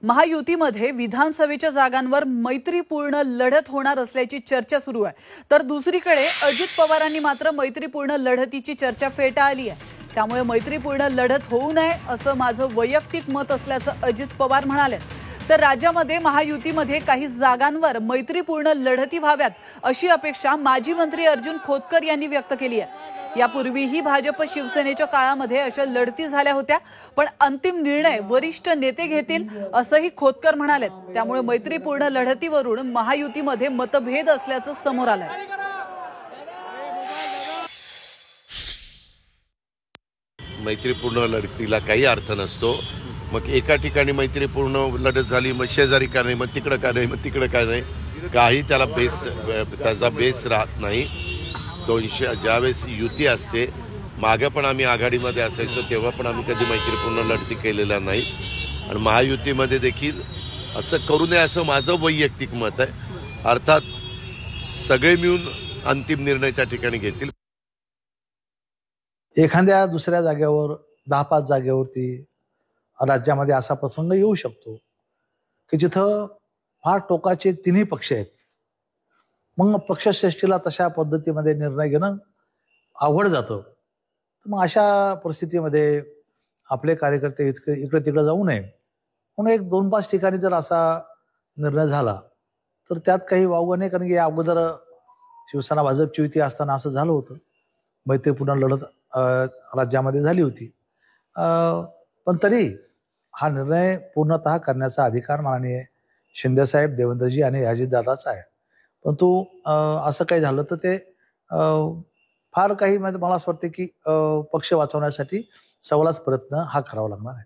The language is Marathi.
महायुतीमध्ये विधानसभेच्या जागांवर मैत्रीपूर्ण लढत होणार असल्याची चर्चा सुरू आहे। तर दुसरीकडे अजित पवारांनी मात्र मैत्रीपूर्ण लढतीची चर्चा फेटाळली आहे। त्यामुळे मैत्रीपूर्ण लढत होऊ नये असं माझं वैयक्तिक मत असल्याचं अजित पवार म्हणाले। तर राज्यामध्ये महायुतीमध्ये काही जागांवर मैत्रीपूर्ण लढती व्हाव्यात अशी अपेक्षा माजी मंत्री अर्जुन खोतकर यांनी व्यक्त केली आहे। यापूर्वीही भाजप शिवसेनेच्या काळामध्ये अशा लढती झाल्या होत्या, पण अंतिम निर्णय वरिष्ठ नेते घेतील असंही खोतकर म्हणाले। त्यामुळे मैत्रीपूर्ण लढतीवरून महायुतीमध्ये मतभेद असल्याचं समोर आलंय। मैत्रीपूर्ण लढतीला काही अर्थ नसतो। मग एका ठिकाणी मैत्रीपूर्ण लढत झाली, मग शेजारी का नाही, मग तिकडं का नाही, मग तिकडं का नाही, काही त्याला त्याचा बेस राहत नाही। ज्यावेळेस युती असते, मागे पण आम्ही आघाडीमध्ये असायचो तेव्हा पण आम्ही कधी मैत्रीपूर्ण लढती केलेल्या नाही आणि महायुतीमध्ये देखील असं करू नये असं माझं वैयक्तिक मत आहे। अर्थात सगळे मिळून अंतिम निर्णय त्या ठिकाणी घेतील। एखाद्या दुसऱ्या जागेवर 10-5 जागेवरती राज्यामध्ये असा प्रसंग येऊ शकतो की जिथं फार टोकाचे तिन्ही पक्ष आहेत। मग पक्षश्रेष्ठीला तशा पद्धतीमध्ये निर्णय घेणं अवघड जातं। मग अशा परिस्थितीमध्ये आपले कार्यकर्ते इकडे तिकडे जाऊ नये म्हणून 1-2-5 ठिकाणी जर असा निर्णय झाला तर त्यात काही वावगं नाही, कारण की या अगोदर शिवसेना भाजपची युती असताना असं झालं होतं। मैत्रीपूर्ण लढत राज्यामध्ये झाली होती, पण तरी हा निर्णय पूर्णतः करण्याचा अधिकार माननीय शिंदेसाहेब, देवेंद्रजी आणि अजितदादाचा आहे। परंतु असं काही झालं तर ते फार काही मला असं वाटतं की पक्ष वाचवण्यासाठी सवालाच प्रयत्न हा करावा लागणार आहे।